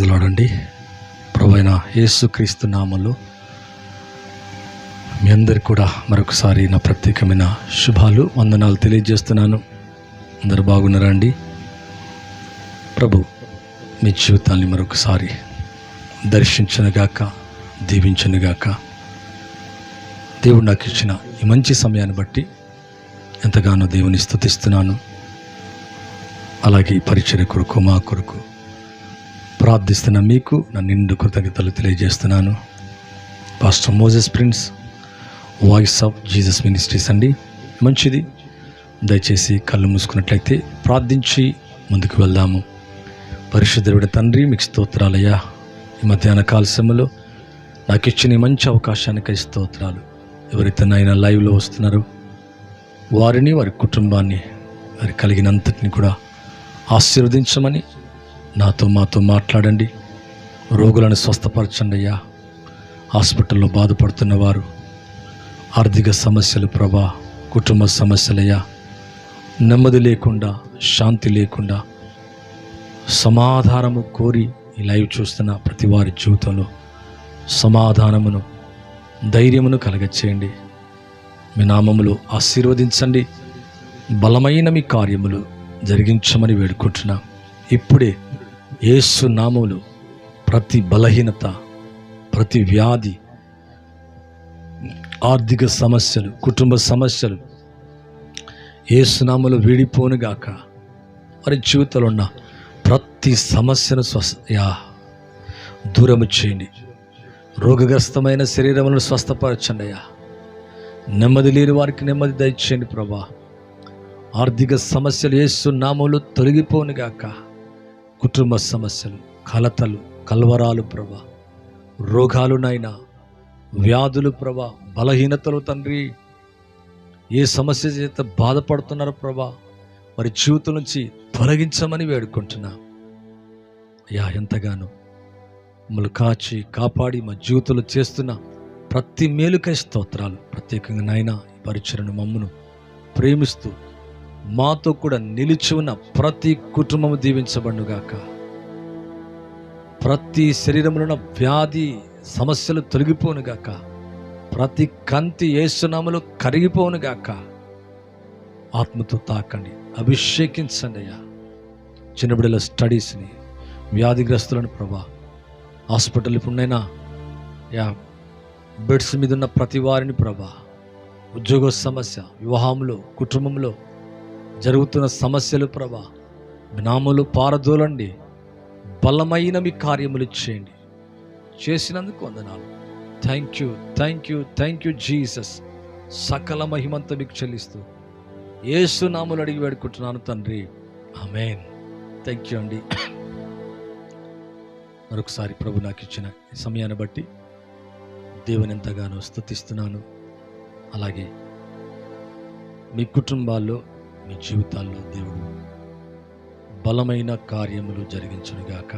Praise lord అండి. ప్రభువైన యేసుక్రీస్తు నామములో మీ అందరికి కూడా మరొకసారి నా ప్రత్యేకమైన శుభాలు, వందనాలు తెలియజేస్తున్నాను. అందరు బాగున్నారా అండి? ప్రభు మీ జీవితాన్ని మరొకసారి దర్శించనుగాక, దీవించనుగాక. దేవుడు నాకు ఇచ్చిన ఈ మంచి సమయాన్ని బట్టి ఎంతగానో దేవుని స్తుతిస్తున్నాను. అలాగే ఈ పరిచర్య కొరకు, మా కొరకు ప్రార్థిస్తున్న మీకు నా నిండు కృతజ్ఞతలు తెలియజేస్తున్నాను. Pastor Moses prince, voice of Jesus ministries అండి. మంచిది, దయచేసి కళ్ళు మూసుకున్నట్లయితే ప్రార్థించి ముందుకు వెళ్దాము. పరిశుద్ధుడైన తండ్రి, మీకు స్తోత్రాలయ్యా. ఈ మధ్యాహ్న కాల సమయంలో నాకు ఇచ్చిన మంచి అవకాశానికి స్తోత్రాలు. ఎవరైతే నాయన లైవ్లో వస్తున్నారో వారిని, వారి కుటుంబాన్ని, వారి కలిగినంతటిని కూడా ఆశీర్వదించమని మాతో మాట్లాడండి. రోగులను స్వస్థపరచండి అయ్యా. హాస్పిటల్లో బాధపడుతున్న వారు, ఆర్థిక సమస్యలు ప్రభా, కుటుంబ సమస్యలయ్యా, నెమ్మది లేకుండా, శాంతి లేకుండా, సమాధానము కోరి ఈ లైవ్ చూస్తున్న ప్రతి వారి జీవితంలో సమాధానమును, ధైర్యమును కలగచేయండి. మీ నామములో ఆశీర్వదించండి. బలమైన మీ కార్యములు జరిగించమని వేడుకుంటున్నా. ఇప్పుడే యేసు నామములో ప్రతి బలహీనత, ప్రతి వ్యాధి, ఆర్థిక సమస్యలు, కుటుంబ సమస్యలు యేసు నామములో వీడిపోనుగాక. వారి జీవితంలో ఉన్న ప్రతి సమస్యను దూరము చేయండి. రోగగ్రస్తమైన శరీరములను స్వస్థపరచండి అయ్యా. నెమ్మది లేని వారికి నెమ్మది దయచేయండి ప్రభా. ఆర్థిక సమస్యలు యేసు నామములో తొలగిపోనుగాక. కుటుంబ సమస్యలు, కలతలు, కల్వరాలు ప్రభా, రోగాలు నాయనా, వ్యాధులు ప్రభా, బలహీనతలు తండ్రి, ఏ సమస్య చేత బాధపడుతున్నారో ప్రభా, వారి జీవితం నుంచి తొలగించమని వేడుకుంటున్నా అయ్యా. ఎంతగానో మమ్మల్ని కాచి కాపాడి మా జీవితంలో చేస్తున్న ప్రతి మేలుకై స్తోత్రాలు. ప్రత్యేకంగా నాయనా ఈ పరిచయను మమ్మను ప్రేమిస్తూ మాతో కూడా నిలిచి ఉన్న ప్రతి కుటుంబము దీవించబడుగాక. ప్రతి శరీరంలో ఉన్న వ్యాధి సమస్యలు తొలగిపోనుగాక. ప్రతి కంతి యేసు నామములో కరిగిపోనుగాక. ఆత్మతో తాకండి, అభిషేకించండి అయ్యా. చిన్నబిడ్డల స్టడీస్ని, వ్యాధిగ్రస్తులను ప్రభా, హాస్పిటల్ ఇప్పుడునైనా యా బెడ్స్ మీద ఉన్న ప్రతి వారిని ప్రభా, ఉద్యోగ సమస్య, వివాహంలో, కుటుంబంలో జరుగుతున్న సమస్యలు ప్రభా, నామములు పారదోలండి. బలమైన మీ కార్యములు చేయండి. చేసినందుకు వందనాలు. Thank you, thank you, thank you Jesus. సకల మహిమంతా మీకు చెల్లిస్తూ యేసు నామములో అడిగి వేడుకుంటున్నాను తండ్రి, ఆమేన్. థ్యాంక్ యూ అండి. మరొకసారి ప్రభు నాకు ఇచ్చిన ఈ సమయాన్ని బట్టి దేవుని ఎంతగానో స్తుతిస్తున్నాను. అలాగే మీ కుటుంబాల్లో, మీ జీవితాల్లో దేవుడు బలమైన కార్యములు జరిగించునుగాక.